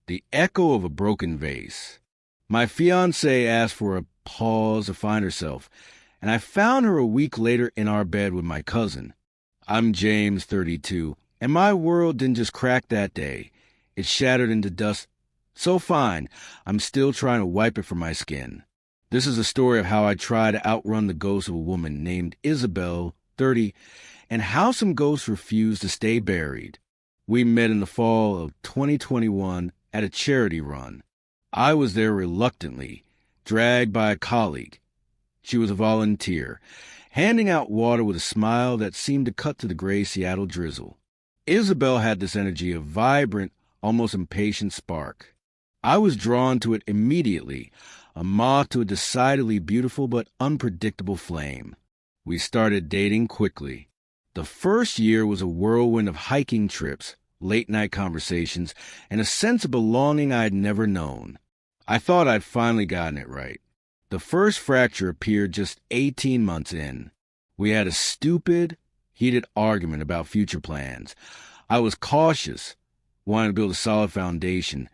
The echo of a broken vase. My fiancée asked for a pause to find herself, and I found her a week later in our bed with my cousin. I'm James, 32, and my world didn't just crack that day. It shattered into dust so fine, I'm still trying to wipe it from my skin. This is a story of how I try to outrun the ghost of a woman named Isabel, 30, and how some ghosts refuse to stay buried. We met in the fall of 2021 at a charity run. I was there reluctantly, dragged by a colleague. She was a volunteer, handing out water with a smile that seemed to cut to the gray Seattle drizzle. Isabel had this energy, a vibrant, almost impatient spark. I was drawn to it immediately, a moth to a decidedly beautiful but unpredictable flame. We started dating quickly. The first year was a whirlwind of hiking trips, late-night conversations, and a sense of belonging I had never known. I thought I'd finally gotten it right. The first fracture appeared just 18 months in. We had a stupid, heated argument about future plans. I was cautious, wanting to build a solid foundation,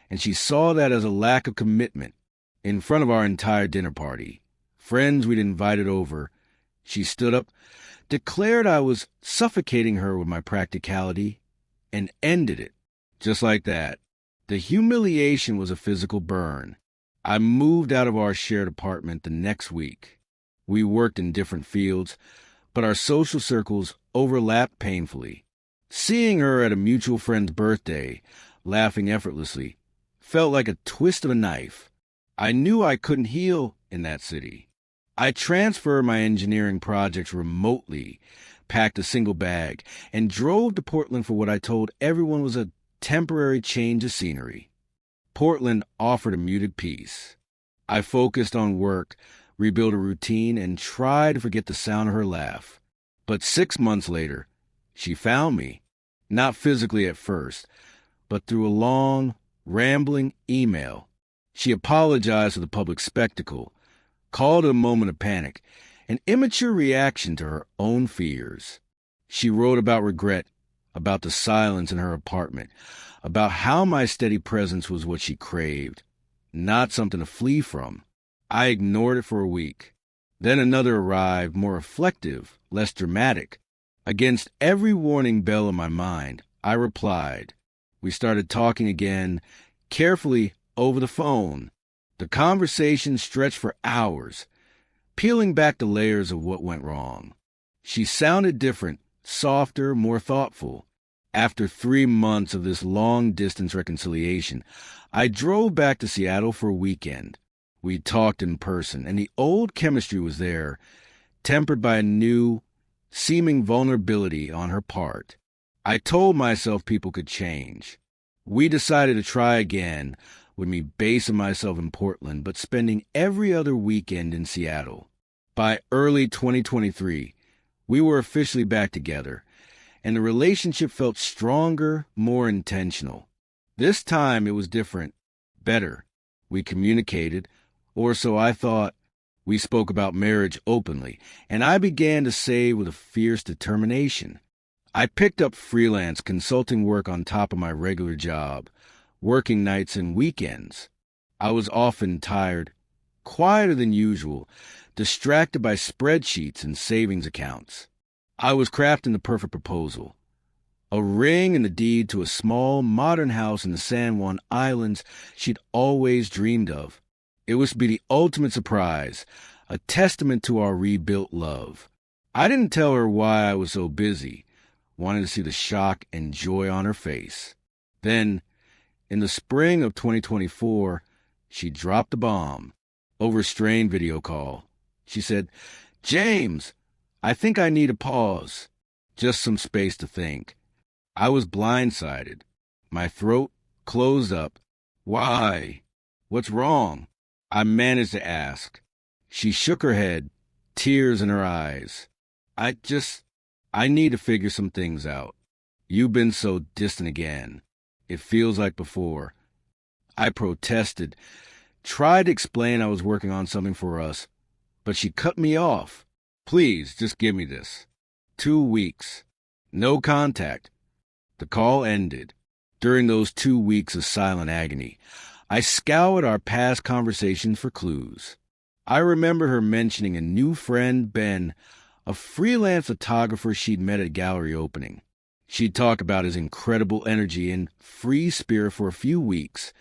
and she saw that as a lack of commitment. In front of our entire dinner party, friends we'd invited over, she stood up, declared I was suffocating her with my practicality, and ended it. Just like that. The humiliation was a physical burn. I moved out of our shared apartment the next week. We worked in different fields, but our social circles overlapped painfully. Seeing her at a mutual friend's birthday, laughing effortlessly, felt like a twist of a knife. I knew I couldn't heal in that city. I transferred my engineering projects remotely, packed a single bag, and drove to Portland for what I told everyone was a temporary change of scenery. Portland offered a muted peace. I focused on work, rebuilt a routine, and tried to forget the sound of her laugh. But 6 months later, she found me. Not physically at first, but through a long, rambling email. She apologized for the public spectacle, called it a moment of panic, an immature reaction to her own fears. She wrote about regret, about the silence in her apartment, about how my steady presence was what she craved, not something to flee from. I ignored it for a week. Then another arrived, more reflective, less dramatic. Against every warning bell in my mind, I replied. We started talking again, carefully over the phone. The conversation stretched for hours, peeling back the layers of what went wrong. She sounded different, softer, more thoughtful. After 3 months of this long-distance reconciliation, I drove back to Seattle for a weekend. We talked in person, and the old chemistry was there, tempered by a new, seeming vulnerability on her part. I told myself people could change. We decided to try again, with me basing myself in Portland, but spending every other weekend in Seattle. By early 2023, we were officially back together, and the relationship felt stronger, more intentional. This time it was different, better. We communicated, or so I thought. We spoke about marriage openly, and I began to say with a fierce determination. I picked up freelance consulting work on top of my regular job, working nights and weekends. I was often tired, quieter than usual, distracted by spreadsheets and savings accounts. I was crafting the perfect proposal. A ring and the deed to a small, modern house in the San Juan Islands she'd always dreamed of. It was to be the ultimate surprise, a testament to our rebuilt love. I didn't tell her why I was so busy, wanting to see the shock and joy on her face. Then, in the spring of 2024, she dropped the bomb. Over a strained video call, she said, "James, I think I need a pause. Just some space to think." I was blindsided. My throat closed up. "Why? What's wrong?" I managed to ask. She shook her head, tears in her eyes. I need to figure some things out. You've been so distant again. It feels like before." I protested, tried to explain I was working on something for us, but she cut me off. "Please, just give me this." 2 weeks. No contact. The call ended. During those 2 weeks of silent agony, I scoured our past conversations for clues. I remember her mentioning a new friend, Ben, a freelance photographer she'd met at a gallery opening. She'd talk about his incredible energy and free spirit for a few weeks,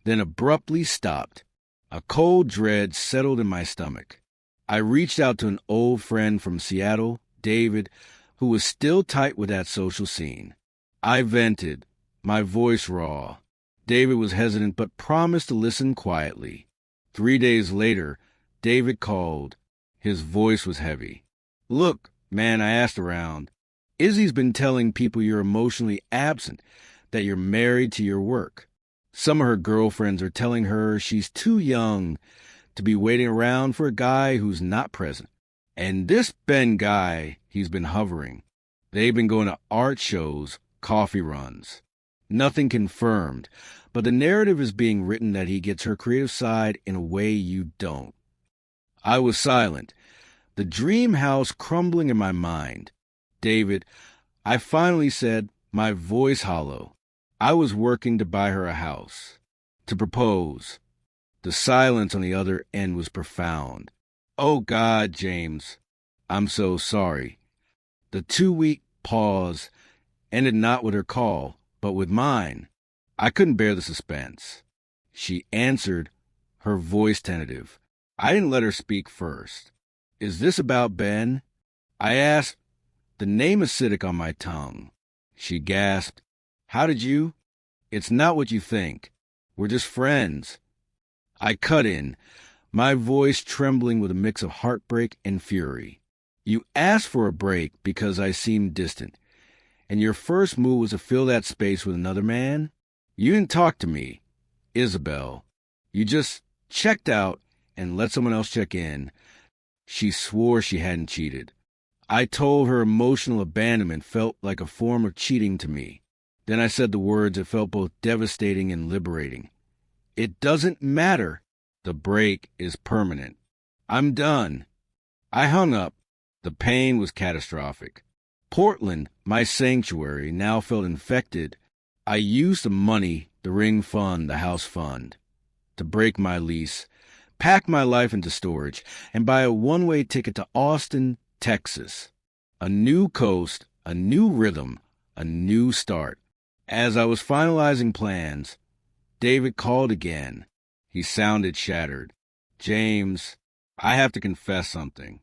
then abruptly stopped. A cold dread settled in my stomach. I reached out to an old friend from Seattle, David, who was still tight with that social scene. I vented, my voice raw. David was hesitant but promised to listen quietly. 3 days later, David called. His voice was heavy. "Look, man," I asked around. "Izzy's been telling people you're emotionally absent, that you're married to your work. Some of her girlfriends are telling her she's too young to be waiting around for a guy who's not present. And this Ben guy, he's been hovering. They've been going to art shows, coffee runs. Nothing confirmed, but the narrative is being written that he gets her creative side in a way you don't." I was silent, the dream house crumbling in my mind. "David," I finally said, my voice hollow. "I was working to buy her a house, to propose." The silence on the other end was profound. "Oh, God, James, I'm so sorry." The 2-week pause ended not with her call, but with mine. I couldn't bear the suspense. She answered, her voice tentative. I didn't let her speak first. "Is this about Ben?" I asked, the name acidic on my tongue. She gasped, "How did you?" "It's not what you think. We're just friends." I cut in, my voice trembling with a mix of heartbreak and fury. "You asked for a break because I seemed distant, and your first move was to fill that space with another man? You didn't talk to me, Isabel. You just checked out and let someone else check in." She swore she hadn't cheated. I told her emotional abandonment felt like a form of cheating to me. Then I said the words that felt both devastating and liberating. "It doesn't matter. The break is permanent. I'm done." I hung up. The pain was catastrophic. Portland, my sanctuary, now felt infected. I used the money, the ring fund, the house fund, to break my lease, pack my life into storage, and buy a one-way ticket to Austin, Texas. A new coast, a new rhythm, a new start. As I was finalizing plans, David called again. He sounded shattered. "James, I have to confess something.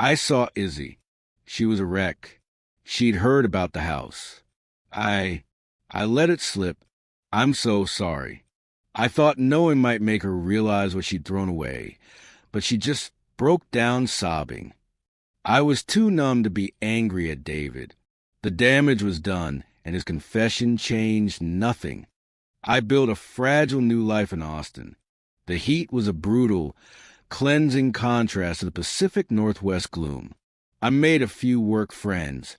I saw Izzy. She was a wreck. She'd heard about the house. I let it slip. I'm so sorry. I thought knowing might make her realize what she'd thrown away, but she just broke down sobbing." I was too numb to be angry at David. The damage was done, and his confession changed nothing. I built a fragile new life in Austin. The heat was a brutal, cleansing contrast to the Pacific Northwest gloom. I made a few work friends,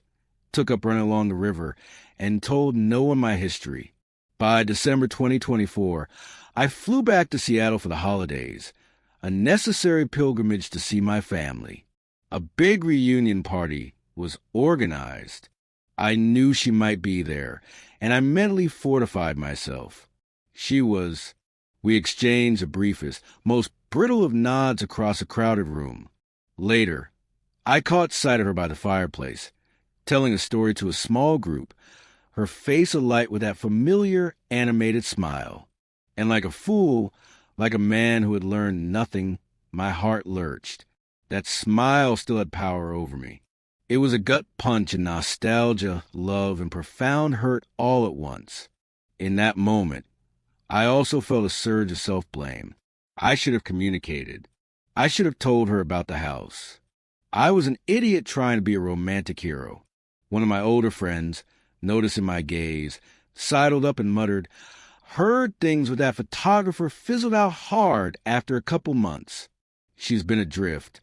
took up running along the river, and told no one my history. By December 2024, I flew back to Seattle for the holidays, a necessary pilgrimage to see my family. A big reunion party was organized. I knew she might be there, and I mentally fortified myself. We exchanged the briefest, most brittle of nods across a crowded room. Later, I caught sight of her by the fireplace, telling a story to a small group, her face alight with that familiar, animated smile. And like a fool, like a man who had learned nothing, my heart lurched. That smile still had power over me. It was a gut punch in nostalgia, love, and profound hurt all at once. In that moment, I also felt a surge of self-blame. I should have communicated. I should have told her about the house. I was an idiot trying to be a romantic hero. One of my older friends, noticing my gaze, sidled up and muttered, "Heard things with that photographer fizzled out hard after a couple months. She's been adrift."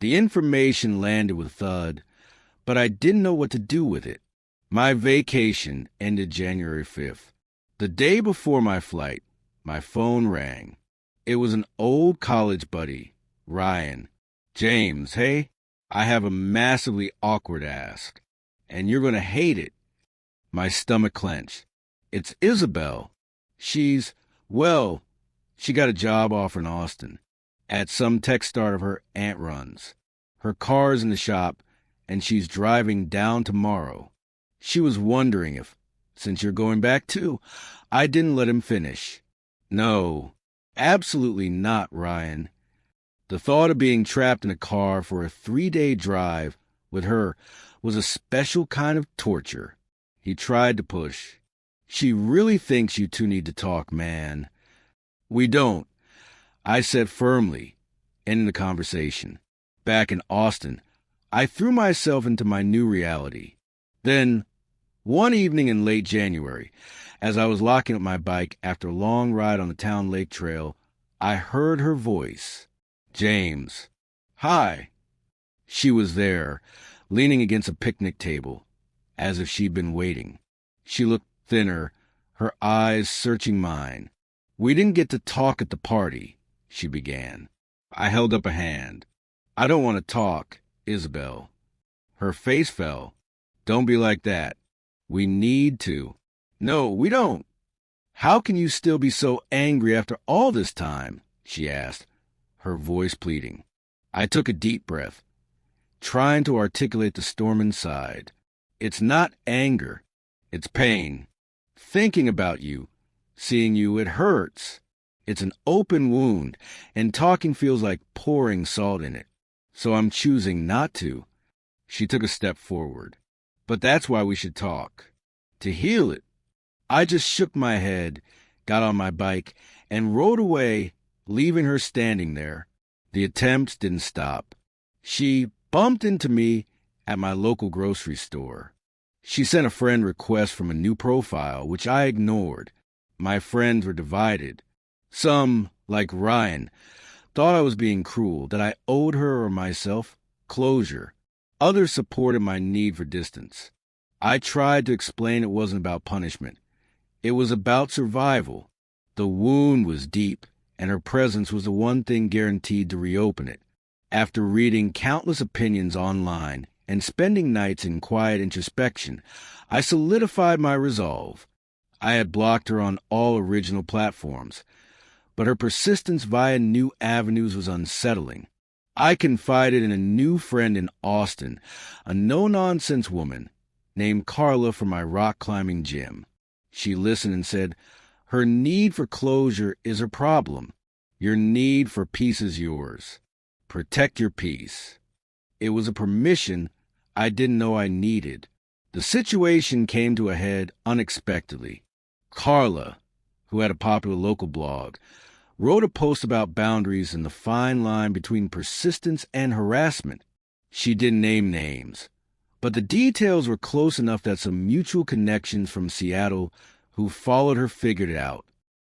The information landed with a thud, but I didn't know what to do with it. My vacation ended January 5th. The day before my flight, my phone rang. It was an old college buddy, Ryan. "James, hey, I have a massively awkward ask, and you're going to hate it." My stomach clenched. It's Isabel. Well, she got a job offer in Austin at some tech startup her aunt runs. Her car's in the shop, and she's driving down tomorrow. She was wondering if, since you're going back too, I didn't let him finish. No, absolutely not, Ryan. The thought of being trapped in a car for a 3-day drive with her was a special kind of torture. He tried to push. She really thinks you two need to talk, man. We don't, I said firmly, ending the conversation. Back in Austin, I threw myself into my new reality. Then, one evening in late January, as I was locking up my bike after a long ride on the town lake trail, I heard her voice. James. Hi. She was there, leaning against a picnic table, as if she'd been waiting. She looked thinner, her eyes searching mine. We didn't get to talk at the party, she began. I held up a hand. I don't want to talk, Isabel. Her face fell. Don't be like that. We need to. No, we don't. How can you still be so angry after all this time? She asked, her voice pleading. I took a deep breath, trying to articulate the storm inside. It's not anger. It's pain. Thinking about you, seeing you, it hurts. It's an open wound, and talking feels like pouring salt in it. So I'm choosing not to. She took a step forward. But that's why we should talk. To heal it. I just shook my head, got on my bike, and rode away, leaving her standing there. The attempts didn't stop. She bumped into me at my local grocery store. She sent a friend request from a new profile, which I ignored. My friends were divided. Some, like Ryan, thought I was being cruel, that I owed her or myself closure. Others supported my need for distance. I tried to explain it wasn't about punishment. It was about survival. The wound was deep, and her presence was the one thing guaranteed to reopen it. After reading countless opinions online and spending nights in quiet introspection, I solidified my resolve. I had blocked her on all original platforms, but her persistence via new avenues was unsettling. I confided in a new friend in Austin, a no-nonsense woman named Carla from my rock climbing gym. She listened and said, her need for closure is her problem. Your need for peace is yours. Protect your peace. It was a permission I didn't know I needed. The situation came to a head unexpectedly. Carla, who had a popular local blog, wrote a post about boundaries and the fine line between persistence and harassment. She didn't name names, but the details were close enough that some mutual connections from Seattle who followed her figured it out.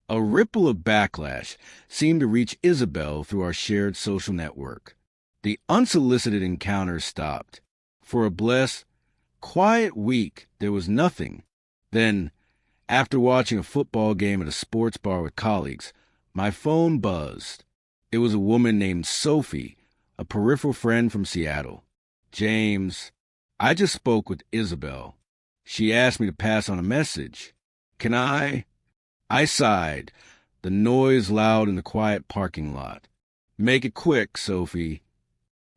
A ripple of backlash seemed to reach Isabel through our shared social network. The unsolicited encounters stopped. For a blessed, quiet week, there was nothing. Then, after watching a football game at a sports bar with colleagues, my phone buzzed. It was a woman named Sophie, a peripheral friend from Seattle. James, I just spoke with Isabel. She asked me to pass on a message. Can I? I sighed, the noise loud in the quiet parking lot. Make it quick, Sophie.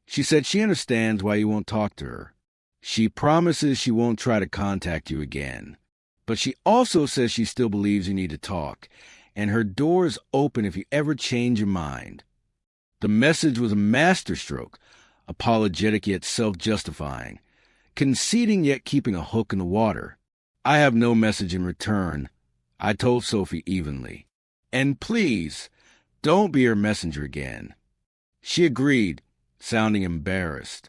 She said she understands why you won't talk to her. She promises she won't try to contact you again. But she also says she still believes you need to talk, and her door is open if you ever change your mind. The message was a masterstroke, apologetic yet self-justifying, conceding yet keeping a hook in the water. I have no message in return, I told Sophie evenly. And please, don't be her messenger again. She agreed, sounding embarrassed.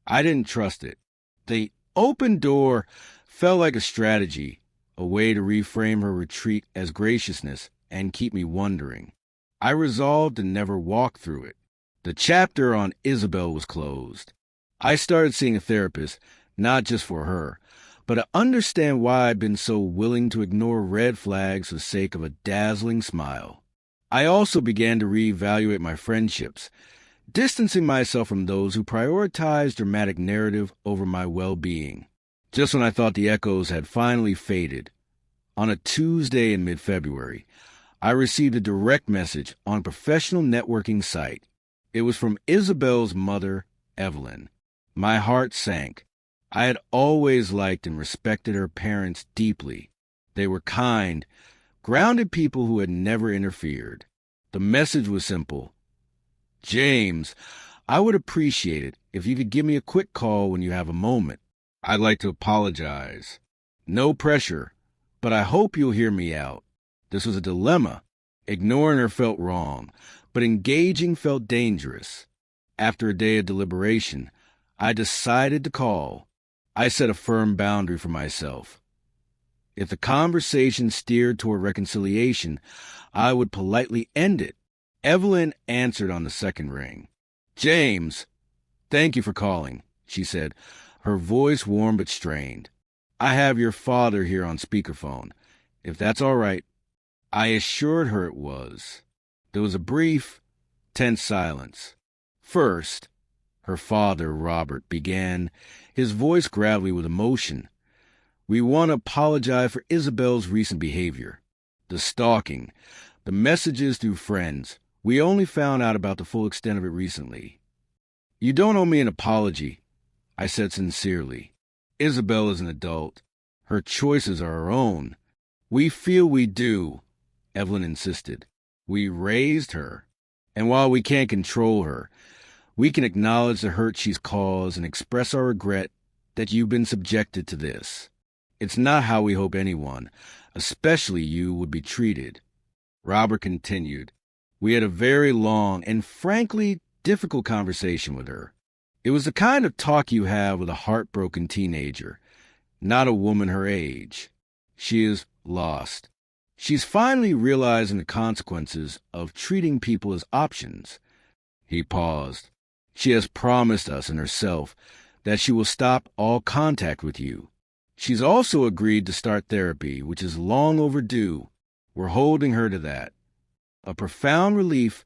I didn't trust it. The open door felt like a strategy, a way to reframe her retreat as graciousness and keep me wondering. I resolved to never walk through it. The chapter on Isabel was closed. I started seeing a therapist, not just for her, but to understand why I'd been so willing to ignore red flags for the sake of a dazzling smile. I also began to reevaluate my friendships, distancing myself from those who prioritized dramatic narrative over my well-being. Just when I thought the echoes had finally faded, On a Tuesday in mid-February, I received a direct message on a professional networking site. It was from Isabel's mother, Evelyn. My heart sank. I had always liked and respected her parents deeply. They were kind, grounded people who had never interfered. The message was simple. James, I would appreciate it if you could give me a quick call when you have a moment. I'd like to apologize. No pressure, but I hope you'll hear me out. This was a dilemma. Ignoring her felt wrong, but engaging felt dangerous. After a day of deliberation, I decided to call. I set a firm boundary for myself. If the conversation steered toward reconciliation, I would politely end it. Evelyn answered on the second ring. James, thank you for calling, she said, her voice warm but strained. I have your father here on speakerphone, if that's all right. I assured her it was. There was a brief, tense silence. First, her father, Robert, began, his voice gravelly with emotion. We want to apologize for Isabel's recent behavior. The stalking, the messages through friends. We only found out about the full extent of it recently. You don't owe me an apology, I said sincerely. Isabel is an adult. Her choices are her own. We feel we do, Evelyn insisted. We raised her. And while we can't control her, we can acknowledge the hurt she's caused and express our regret that you've been subjected to this. It's not how we hope anyone, especially you, would be treated. Robert continued. We had a very long and frankly difficult conversation with her. It was the kind of talk you have with a heartbroken teenager, not a woman her age. She is lost. She's finally realizing the consequences of treating people as options. He paused. She has promised us and herself that she will stop all contact with you. She's also agreed to start therapy, which is long overdue. We're holding her to that. A profound relief,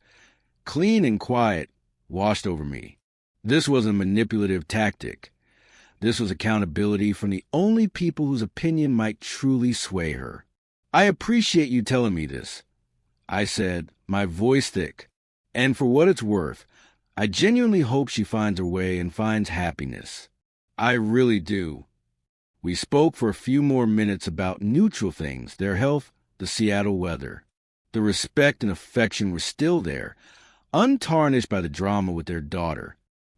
clean and quiet, washed over me. This wasn't a manipulative tactic. This was accountability from the only people whose opinion might truly sway her. I appreciate you telling me this, I said, my voice thick. And for what it's worth, I genuinely hope she finds her way and finds happiness. I really do. We spoke for a few more minutes about neutral things, their health, the Seattle weather. The respect and affection were still there, untarnished by the drama with their daughter.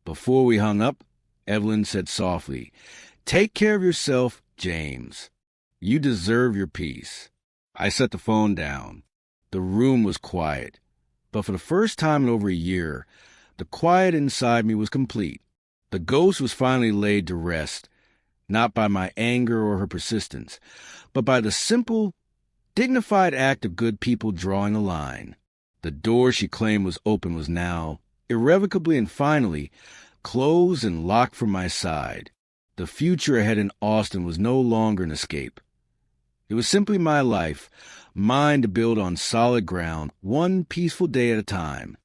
Before we hung up, Evelyn said softly, Take care of yourself, James. You deserve your peace. I set the phone down. The room was quiet, but for the first time in over a year, the quiet inside me was complete. The ghost was finally laid to rest, not by my anger or her persistence, but by the simple, dignified act of good people drawing a line. The door she claimed was open was now, irrevocably and finally, closed and locked from my side. The future ahead in Austin was no longer an escape. It was simply my life, mine to build on solid ground, one peaceful day at a time.